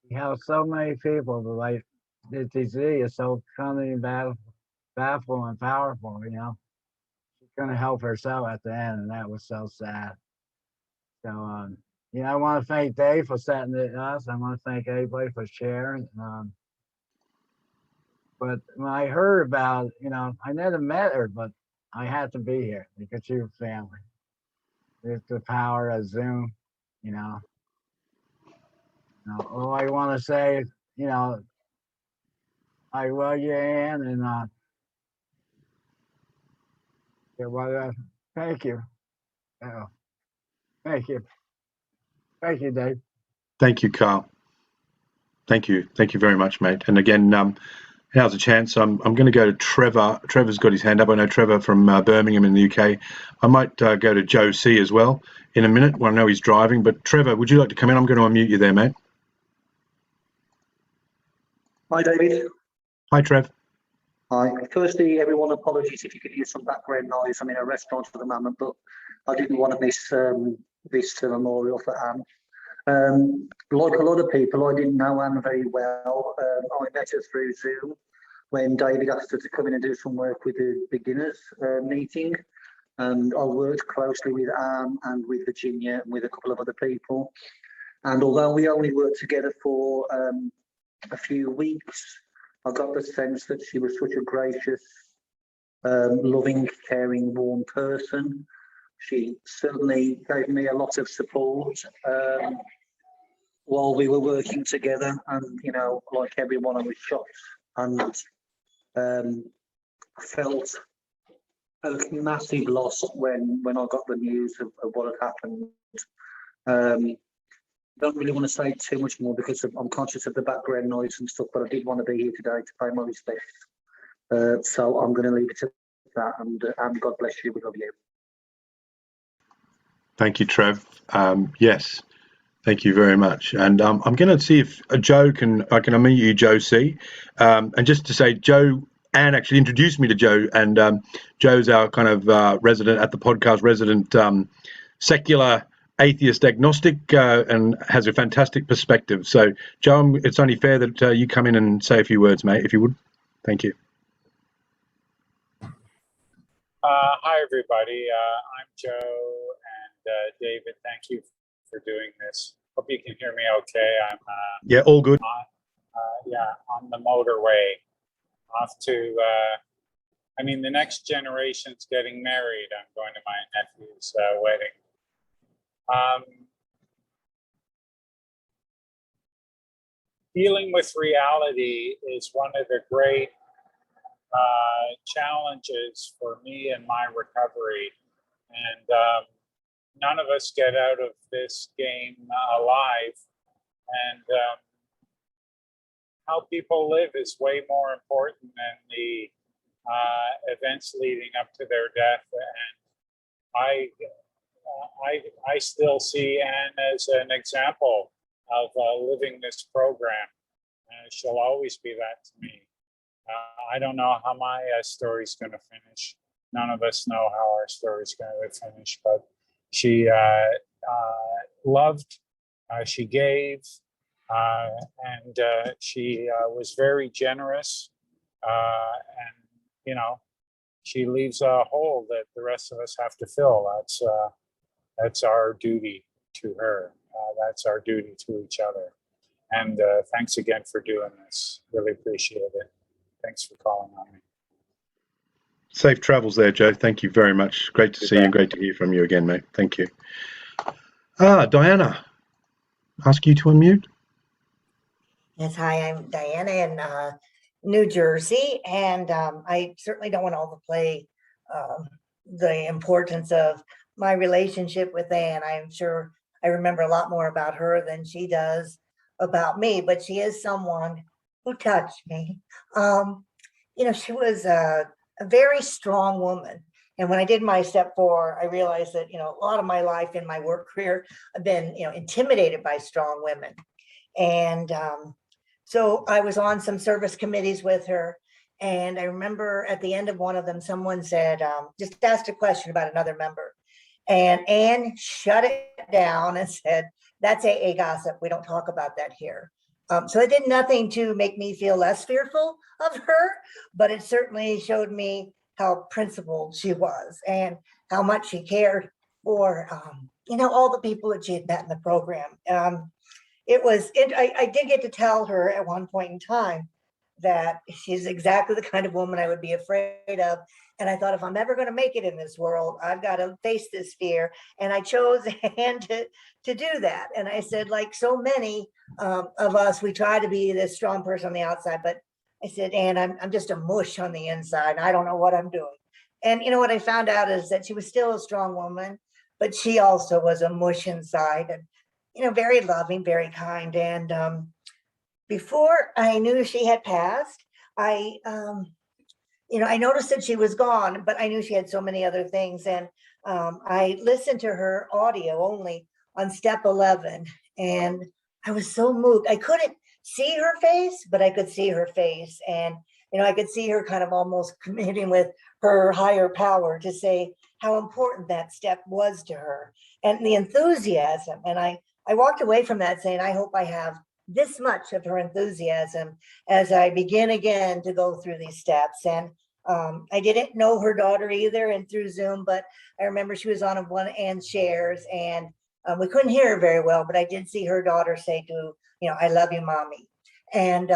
she helped so many people, but like this disease is so cunning, baffling, and powerful. You know, she's gonna help herself at the end, and that was so sad. So, you know, I want to thank Dave for setting it up. I want to thank everybody for sharing. But when I heard about, you know, I never met her, but I had to be here because she was family. It's the power of Zoom, you know. All I want to say is, you know, I love you, Ann, and yeah, well, thank you. Thank you. Thank you, Dave. Thank you, Carl. Thank you very much, mate. And again, now's a chance. I'm going to go to Trevor. Trevor's got his hand up. I know Trevor from Birmingham in the UK. I might go to Joe C as well in a minute. Well, I know he's driving, but Trevor, would you like to come in? I'm going to unmute you there, mate. Hi, David. Hi, Trev. Hi. Firstly, everyone, apologies if you could hear some background noise. I'm in a restaurant at the moment, but I didn't want to miss this memorial for Anne. Like a lot of people, I didn't know Anne very well. I met her through Zoom when David asked her to come in and do some work with the beginners meeting. And I worked closely with Anne and with Virginia and with a couple of other people. And although we only worked together for a few weeks, I got the sense that she was such a gracious, loving, caring, warm person. She certainly gave me a lot of support while we were working together. And, you know, like everyone, I was shocked and felt a massive loss when I got the news of what had happened. Don't really want to say too much more because I'm conscious of the background noise and stuff, but I did want to be here today to pay my respects. So I'm going to leave it at that, and God bless you. We love you. Thank you, Trev. Yes, thank you very much. And I'm going to see if Joe I can unmute you, Joe C. And just to say, Anne actually introduced me to Joe, and Joe's our kind of resident at the podcast, resident secular atheist agnostic, and has a fantastic perspective. So, Joe, it's only fair that you come in and say a few words, mate, if you would. Thank you. Hi, everybody. I'm Joe, and David, thank you for doing this. Hope you can hear me okay. I'm yeah, all good. On the motorway off to, I mean, the next generation's getting married. I'm going to my nephew's wedding. Dealing with reality is one of the great challenges for me in my recovery, and none of us get out of this game alive, and how people live is way more important than the events leading up to their death. And I still see Anne as an example of living this program. She'll always be that to me. I don't know how my story's going to finish. None of us know how our story's going to finish, but she loved, she gave, and she was very generous. And, you know, she leaves a hole that the rest of us have to fill. That's our duty to her. That's our duty to each other. And thanks again for doing this. Really appreciate it. Thanks for calling on me. Safe travels there, Joe. Thank you very much. Great to see you and great to hear from you again, mate. Thank you. Diana, ask you to unmute. Yes, hi, I'm Diana in New Jersey, and I certainly don't want to overplay the importance of my relationship with Anne. I'm sure I remember a lot more about her than she does about me, but she is someone who touched me. You know, she was a very strong woman. And when I did my step 4, I realized that, you know, a lot of my life in my work career, I've been, you know, intimidated by strong women. And So I was on some service committees with her. And I remember at the end of one of them, someone said, just asked a question about another member. And Anne shut it down and said, that's AA gossip. We don't talk about that here. So it did nothing to make me feel less fearful of her, but it certainly showed me how principled she was and how much she cared for, all the people that she had met in the program. I did get to tell her at one point in time that she's exactly the kind of woman I would be afraid of. And I thought, if I'm ever going to make it in this world, I've got to face this fear. And I chose Anne to do that. And I said, like so many of us, we try to be this strong person on the outside, but I said, Anne, I'm just a mush on the inside. I don't know what I'm doing. And what I found out is that she was still a strong woman, but she also was a mush inside, and very loving, very kind. And before I knew she had passed, I noticed that she was gone, but I knew she had so many other things. And I listened to her audio only on step 11. And I was so moved. I couldn't see her face, but I could see her face. And, I could see her kind of almost communing with her higher power to say how important that step was to her and the enthusiasm. And I walked away from that saying, I hope I have this much of her enthusiasm as I begin again to go through these steps. And I didn't know her daughter either, and through Zoom, but I remember she was on one of Anne's shares, and we couldn't hear her very well, but I did see her daughter say to, I love you, mommy. And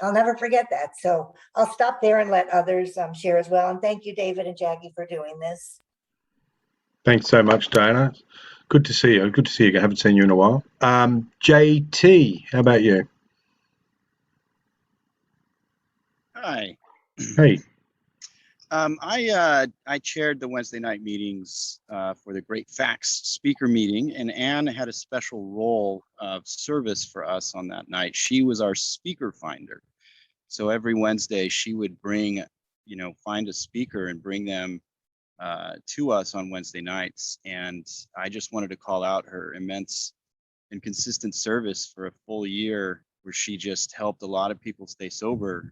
I'll never forget that. So I'll stop there and let others share as well. And thank you, David and Jackie, for doing this. Thanks so much, Diana. Good to see you. Good to see you. I haven't seen you in a while. JT, how about you? Hi. Hey. I chaired the Wednesday night meetings for the Great Facts speaker meeting, and Anne had a special role of service for us on that night. She was our speaker finder. So every Wednesday she would bring, find a speaker and bring them to us on Wednesday nights. And I just wanted to call out her immense and consistent service for a full year, where she just helped a lot of people stay sober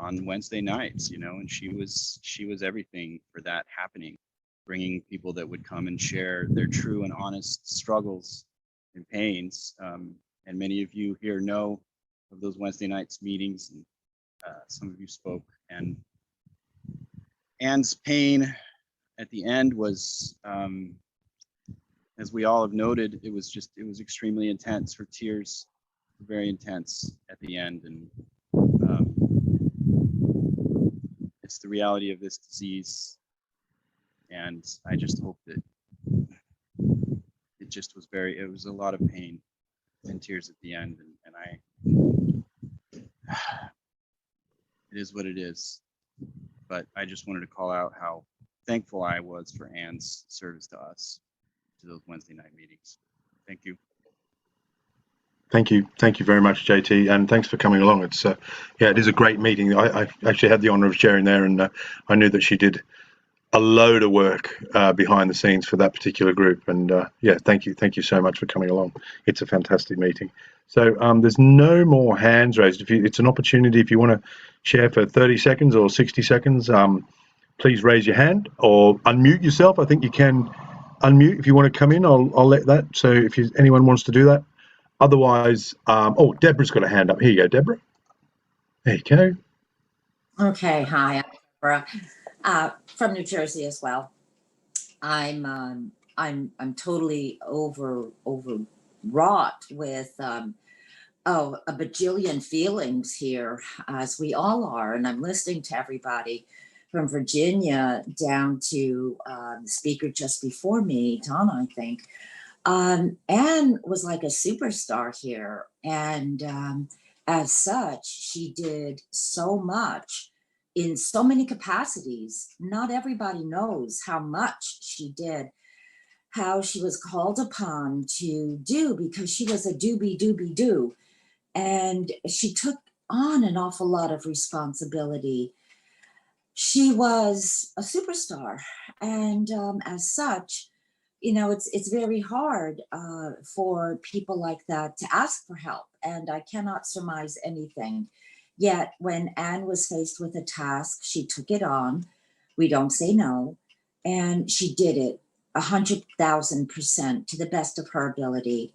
on Wednesday nights, and she was everything for that happening, bringing people that would come and share their true and honest struggles and pains. And many of you here know of those Wednesday nights meetings, and some of you spoke. And Anne's pain at the end was, as we all have noted, it was extremely intense. Her tears were very intense at the end, and it's the reality of this disease. And I just hope that it was a lot of pain and tears at the end. And it is what it is. But I just wanted to call out how thankful I was for Anne's service to us, to those Wednesday night meetings. Thank you. Thank you very much, JT, and thanks for coming along. It's it is a great meeting. I actually had the honor of chairing there, and I knew that she did a load of work behind the scenes for that particular group. And thank you so much for coming along. It's a fantastic meeting. So there's no more hands raised. It's an opportunity, if you want to share for 30 seconds or 60 seconds, please raise your hand or unmute yourself. I think you can unmute if you want to come in. I'll let that. So if anyone wants to do that. Otherwise, Deborah's got a hand up. Here you go, Deborah. There you go. Okay, hi, I'm Deborah, from New Jersey as well. I'm totally overwrought with a bajillion feelings here, as we all are, and I'm listening to everybody from Virginia down to the speaker just before me, Donna, I think. Anne was like a superstar here, and as such, she did so much in so many capacities. Not everybody knows how much she did, how she was called upon to do, because she was a do, and she took on an awful lot of responsibility. She was a superstar, and as such, you know, it's very hard for people like that to ask for help, and I cannot surmise anything. Yet when Anne was faced with a task, she took it on. We don't say no, and she did it 100,000% to the best of her ability.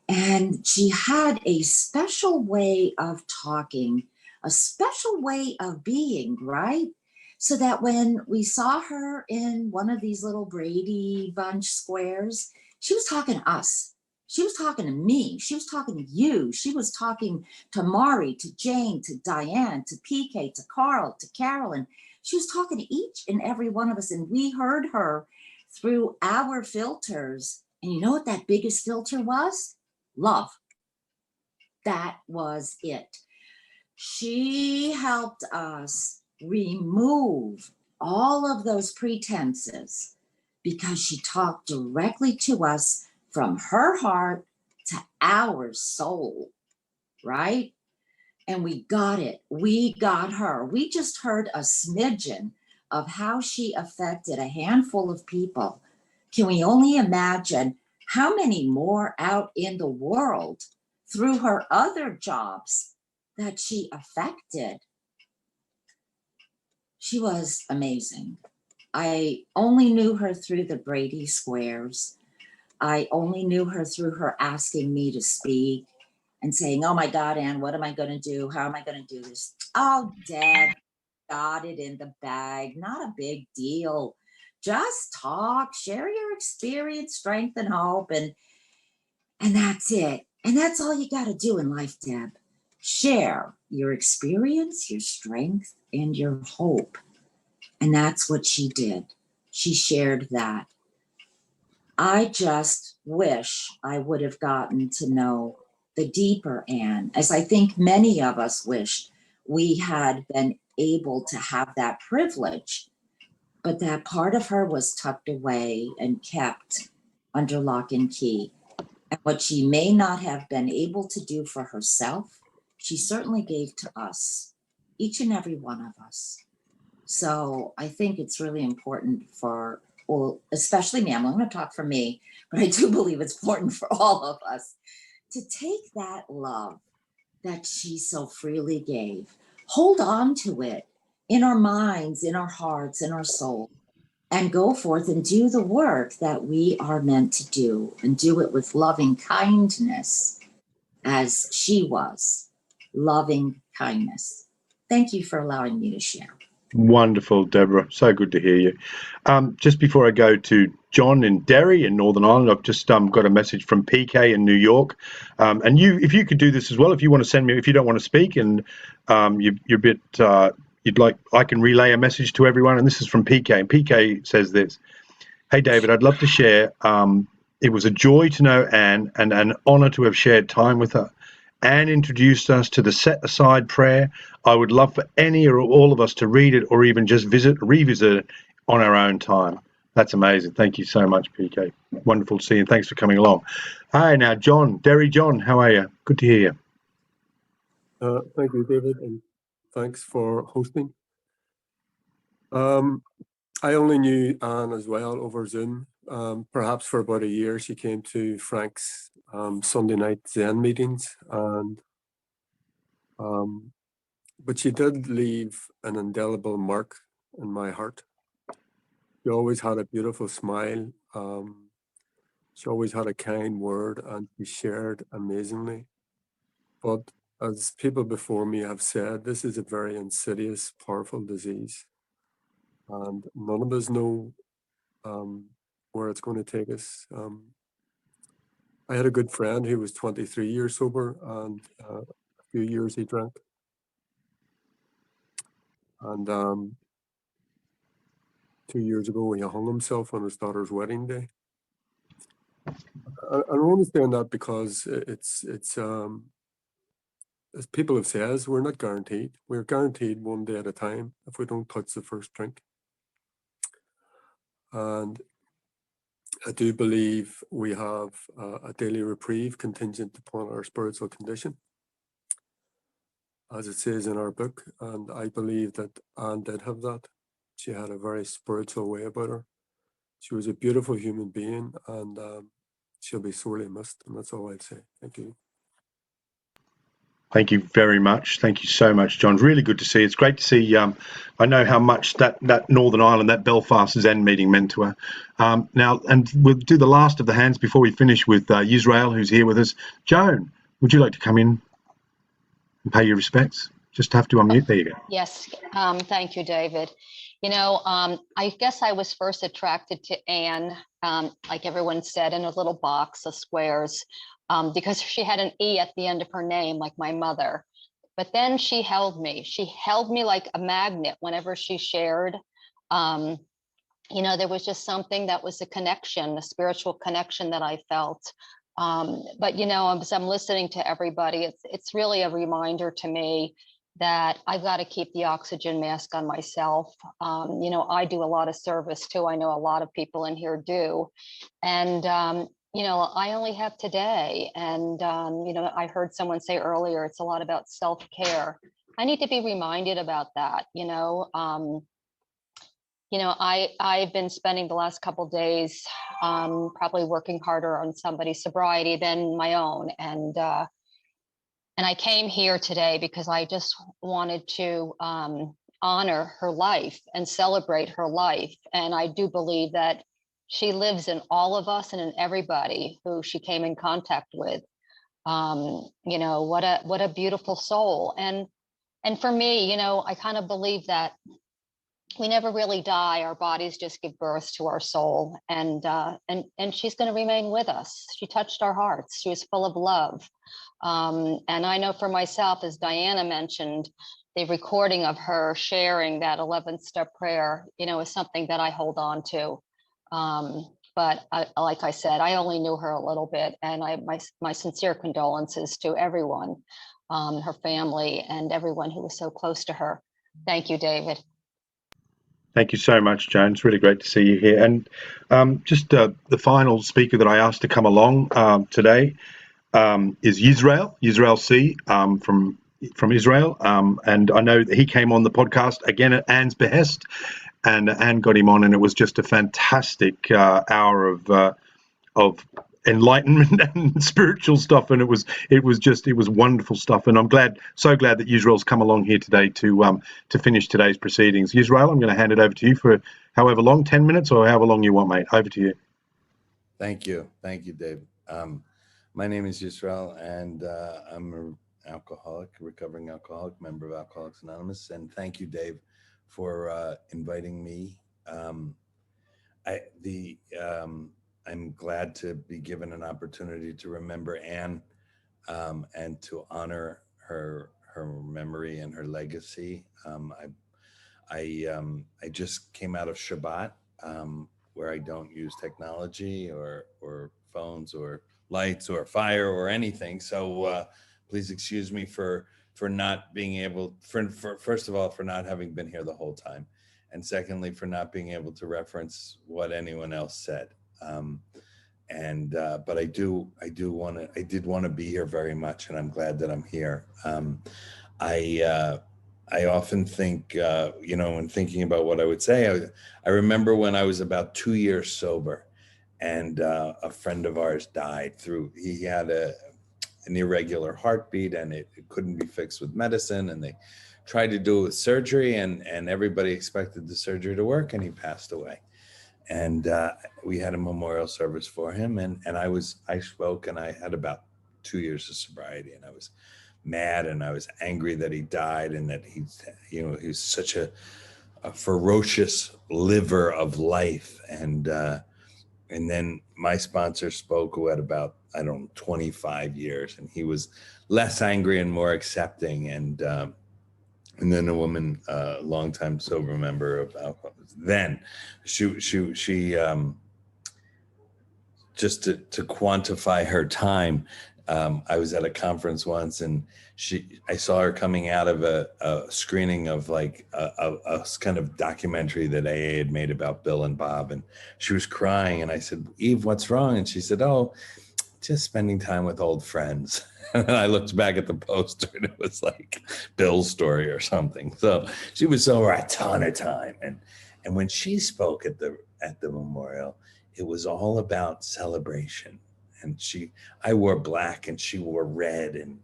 And she had a special way of talking, a special way of being, right? So that when we saw her in one of these little Brady Bunch squares, she was talking to us. She was talking to me. She was talking to you. She was talking to Mari, to Jane, to Diane, to PK, to Carl, to Carolyn. She was talking to each and every one of us, and we heard her through our filters. And you know what that biggest filter was? Love. That was it. She helped us remove all of those pretenses because she talked directly to us from her heart to our soul, right? And we got it. We got her. We just heard a smidgen of how she affected a handful of people. Can we only imagine how many more out in the world through her other jobs that she affected? She was amazing. I only knew her through the Brady Squares. I only knew her through her asking me to speak and saying, oh my God, Anne, what am I going to do? How am I going to do this? Oh, Deb, got it in the bag. Not a big deal. Just talk, share your experience, strength, and hope. And that's it. And that's all you got to do in life, Deb. Share your experience, your strength, and your hope. And that's what she did. She shared that. I just wish I would have gotten to know the deeper Anne, as I think many of us wished we had been able to have that privilege. But that part of her was tucked away and kept under lock and key. And what she may not have been able to do for herself, she certainly gave to us, each and every one of us. So I think it's really important for, well, especially me, I'm going to talk for me, but I do believe it's important for all of us to take that love that she so freely gave, hold on to it in our minds, in our hearts, in our soul, and go forth and do the work that we are meant to do, and do it with loving kindness, as she was, loving kindness. Thank you for allowing me to share. Wonderful, Deborah. So good to hear you. Just before I go to John in Derry in Northern Ireland, I've just got a message from PK in New York. And you, if you could do this as well, if you want to send me, if you don't want to speak and you're a bit, you'd like, I can relay a message to everyone. And this is from PK. And PK says this: hey, David, I'd love to share. It was a joy to know Anne and an honor to have shared time with her. Anne introduced us to the set aside prayer. I would love for any or all of us to read it or even just revisit it on our own time. That's amazing. Thank you so much, PK. Wonderful to see you, and thanks for coming along. Hi, now, John, Derry John, how are you? Good to hear you. Thank you, David, and thanks for hosting. I only knew Anne as well over Zoom. Perhaps for about a year, she came to Frank's Sunday night Zen meetings, and but she did leave an indelible mark in my heart. She always had a beautiful smile. She always had a kind word, and she shared amazingly. But as people before me have said, this is a very insidious, powerful disease, and none of us know where it's going to take us. I had a good friend who was 23 years sober, and a few years he drank. And 2 years ago, he hung himself on his daughter's wedding day. I'm only saying that because it's as people have said, we're not guaranteed. We're guaranteed one day at a time if we don't touch the first drink. And I do believe we have a daily reprieve contingent upon our spiritual condition, as it says in our book. And I believe that Anne did have that. She had a very spiritual way about her. She was a beautiful human being, and she'll be sorely missed. And that's all I'd say. Thank you. Thank you very much. Thank you so much, John. Really good to see. It's great to see. I know how much that Northern Ireland, that Belfast Zen meeting meant to her. Now, and we'll do the last of the hands before we finish with Israel, who's here with us. Joan, would you like to come in and pay your respects? Just have to unmute. There you go. Yes, thank you, David. You know, I guess I was first attracted to Anne, like everyone said, in a little box of squares, because she had an E at the end of her name, like my mother. But then she held me. She held me like a magnet whenever she shared. You know, there was just something that was a connection, a spiritual connection that I felt. But, you know, as I'm listening to everybody, it's really a reminder to me that I've got to keep the oxygen mask on myself. You know, I do a lot of service too. I know a lot of people in here do. And, you know, I only have today. And, you know, I heard someone say earlier, it's a lot about self-care. I need to be reminded about that, you know. I've been spending the last couple of days probably working harder on somebody's sobriety than my own. And I came here today because I just wanted to honor her life and celebrate her life. And I do believe that she lives in all of us and in everybody who she came in contact with. You know, what a beautiful soul. And for me, you know, I kind of believe that we never really die. Our bodies just give birth to our soul, and she's going to remain with us. She touched our hearts. She was full of love. And I know for myself, as Diana mentioned, the recording of her sharing that 11th step prayer, you know, is something that I hold on to. But like I said, I only knew her a little bit, and my sincere condolences to everyone, her family, and everyone who was so close to her. Thank you, David. Thank you so much, Joan. It's really great to see you here. And just the final speaker that I asked to come along today is Yisrael C. From Israel. And I know that he came on the podcast again at Anne's behest, and Anne got him on, and it was just a fantastic hour of enlightenment and spiritual stuff, and it was wonderful stuff. And I'm so glad that Yisrael's come along here today to finish today's proceedings. Yisrael, I'm going to hand it over to you for however long, 10 minutes or however long you want, mate. Over to you. Thank you, Dave. My name is Yisrael, and I'm an alcoholic, recovering alcoholic, member of Alcoholics Anonymous. And thank you, Dave, for inviting me. I'm glad to be given an opportunity to remember Anne and to honor her memory and her legacy. I just came out of Shabbat, where I don't use technology or phones or lights or fire or anything. So please excuse me for not being able, first of all, for not having been here the whole time, and secondly, for not being able to reference what anyone else said. But I did want to be here very much, and I'm glad that I'm here. I often think, when thinking about what I would say, I remember when I was about 2 years sober, and a friend of ours died he had an irregular heartbeat, and it couldn't be fixed with medicine, and they tried to do it with surgery, and everybody expected the surgery to work, and he passed away. And we had a memorial service for him, and I spoke, and I had about 2 years of sobriety, and I was mad, and I was angry that he died, and that he's such a ferocious liver of life. And then my sponsor spoke, who had about 25 years, and he was less angry and more accepting. And then a woman, longtime sober member of Alcoholics. Then she just to quantify her time, I was at a conference once, and I saw her coming out of a screening of like a kind of documentary that AA had made about Bill and Bob, and she was crying, and I said, "Eve, what's wrong?" And she said, "Oh, just spending time with old friends." And I looked back at the poster, and it was like Bill's story or something. So she was over a ton of time. And And when she spoke at the memorial, it was all about celebration. And I wore black and she wore red, and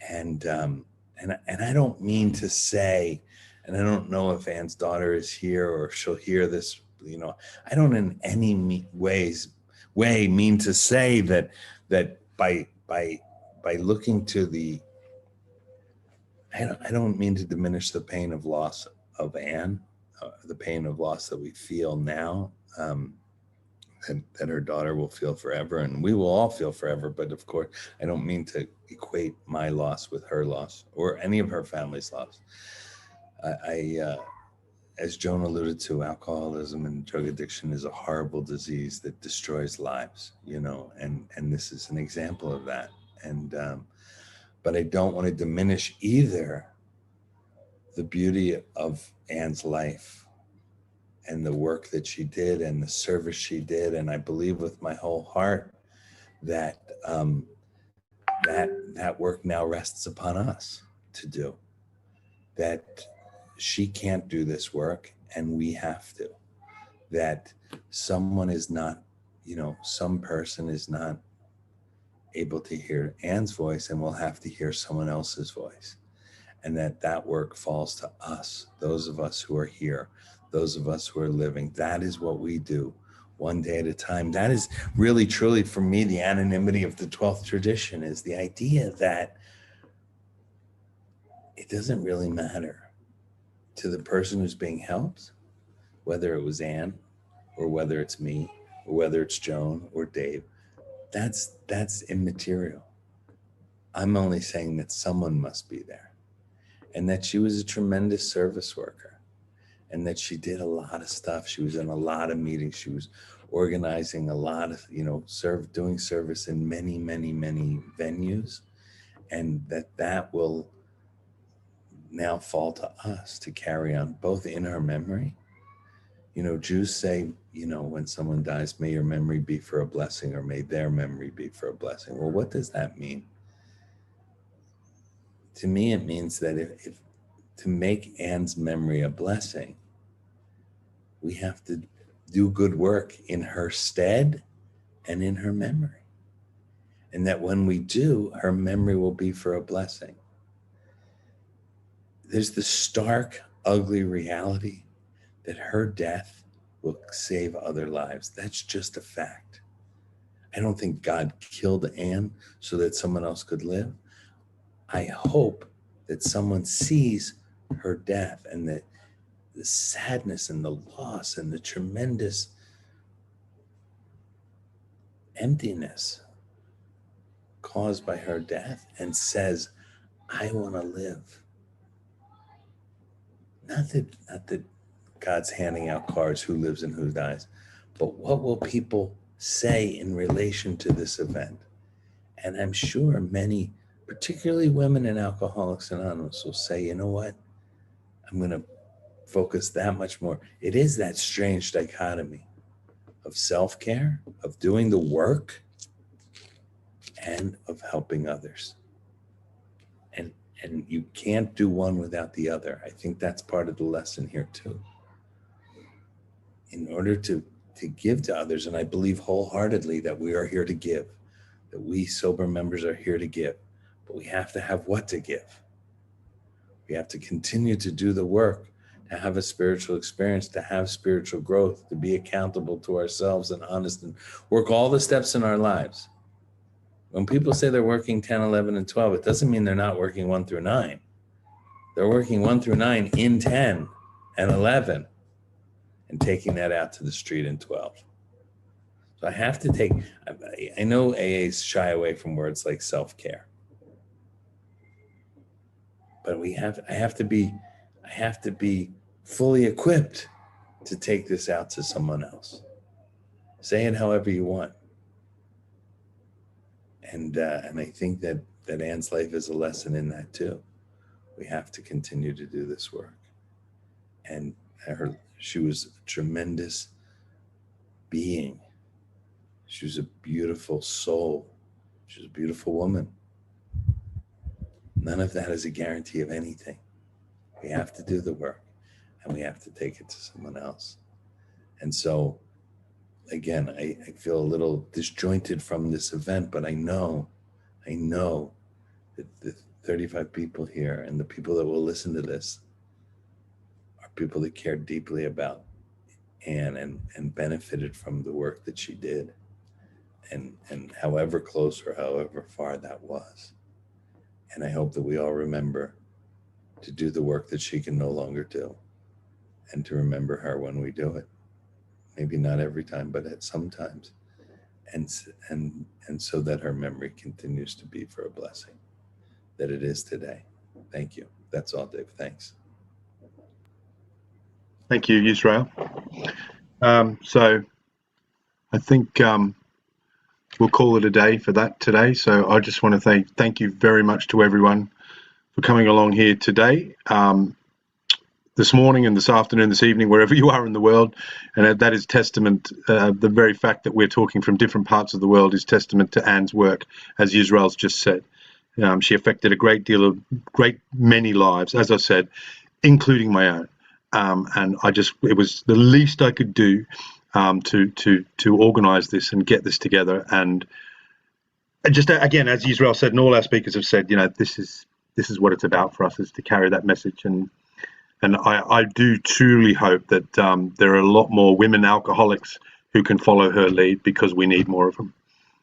and I don't mean to say, and I don't know if Anne's daughter is here or she'll hear this, I don't in any way mean to say that by looking to the, I don't mean to diminish the pain of loss of Anne, the pain of loss that we feel now, that her daughter will feel forever, and we will all feel forever. But of course, I don't mean to equate my loss with her loss or any of her family's loss. As Joan alluded to, alcoholism and drug addiction is a horrible disease that destroys lives, and this is an example of that. And but I don't want to diminish either the beauty of Anne's life and the work that she did and the service she did. And I believe with my whole heart that that work now rests upon us to do. That she can't do this work and we have to. That someone is not, some person is not able to hear Anne's voice and will have to hear someone else's voice. And that work falls to us, those of us who are here, those of us who are living. That is what we do, one day at a time. That is really, truly, for me, the anonymity of the 12th tradition, is the idea that it doesn't really matter to the person who's being helped, whether it was Anne or whether it's me or whether it's Joan or Dave. That's immaterial. I'm only saying that someone must be there, and that she was a tremendous service worker, and that she did a lot of stuff. She was in a lot of meetings. She was organizing a lot of, doing service in many, many, many venues, and that will now fall to us to carry on, both in her memory. Jews say, when someone dies, may your memory be for a blessing, or may their memory be for a blessing. Well, what does that mean? To me, it means that if to make Anne's memory a blessing, we have to do good work in her stead and in her memory. And that when we do, her memory will be for a blessing. There's the stark, ugly reality that her death will save other lives. That's just a fact. I don't think God killed Anne so that someone else could live. I hope that someone sees her death and the sadness and the loss and the tremendous emptiness caused by her death and says, I want to live. Not that God's handing out cards, who lives and who dies, but what will people say in relation to this event? And I'm sure many, particularly women in Alcoholics Anonymous, will say, you know what? I'm going to focus that much more. It is that strange dichotomy of self-care, of doing the work, and of helping others. And you can't do one without the other. I think that's part of the lesson here too. In order to give to others, and I believe wholeheartedly that we are here to give, that we sober members are here to give, but we have to have what to give. We have to continue to do the work, to have a spiritual experience, to have spiritual growth, to be accountable to ourselves and honest, and work all the steps in our lives. When people say they're working 10, 11, and 12, it doesn't mean they're not working 1 through 9. They're working 1 through 9 in 10 and 11 and taking that out to the street in 12. So I have to take, I know AAs shy away from words like self-care, but I have to be fully equipped to take this out to someone else. Say it however you want. And I think that Anne's life is a lesson in that too. We have to continue to do this work. And she was a tremendous being. She was a beautiful soul. She was a beautiful woman. None of that is a guarantee of anything. We have to do the work. and we have to take it to someone else. And so, again, I feel a little disjointed from this event, but I know that the 35 people here and the people that will listen to this are people that care deeply about Anne and benefited from the work that she did, and however close or however far that was. And I hope that we all remember to do the work that she can no longer do, and to remember her when we do it. Maybe not every time, but at some times. And so that her memory continues to be for a blessing that it is today. Thank you. That's all, Dave. Thanks. Thank you, Israel. So I think we'll call it a day for that today. So I just want to thank you very much to everyone for coming along here today, this morning and this afternoon, this evening, wherever you are in the world. And that is testament, the very fact that we're talking from different parts of the world is testament to Anne's work, as Israel's just said. She affected a great many lives, as I said, including my own. And it was the least I could do to organize this and get this together. And just again, as Israel said, and all our speakers have said, this is what it's about for us, is to carry that message. And I do truly hope that there are a lot more women alcoholics who can follow her lead, because we need more of them.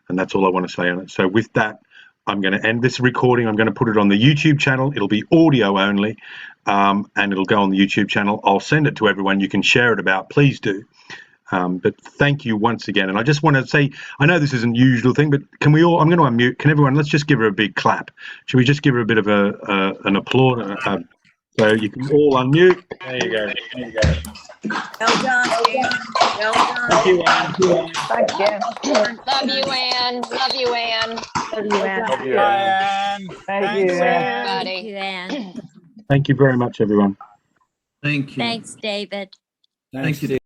And that's all I want to say on it. So with that, I'm going to end this recording. I'm going to put it on the YouTube channel. It'll be audio only, and it'll go on the YouTube channel. I'll send it to everyone. You can share it about. Please do. But thank you once again. And I just want to say, I know this isn't usual thing, but can we all, I'm going to unmute. Can everyone, let's just give her a big clap. Should we just give her a bit of an applaud? So you can all unmute. There you go. There you go. Well done, Anne. Well done. Thank you, Anne. Thank you. Love you, Anne. Love you, Anne. Love you, Anne. Love you, Anne. Thank you, Anne. Everybody. Thank you, Anne. Thank you very much, everyone. Thank you. Thanks, David. Thank you.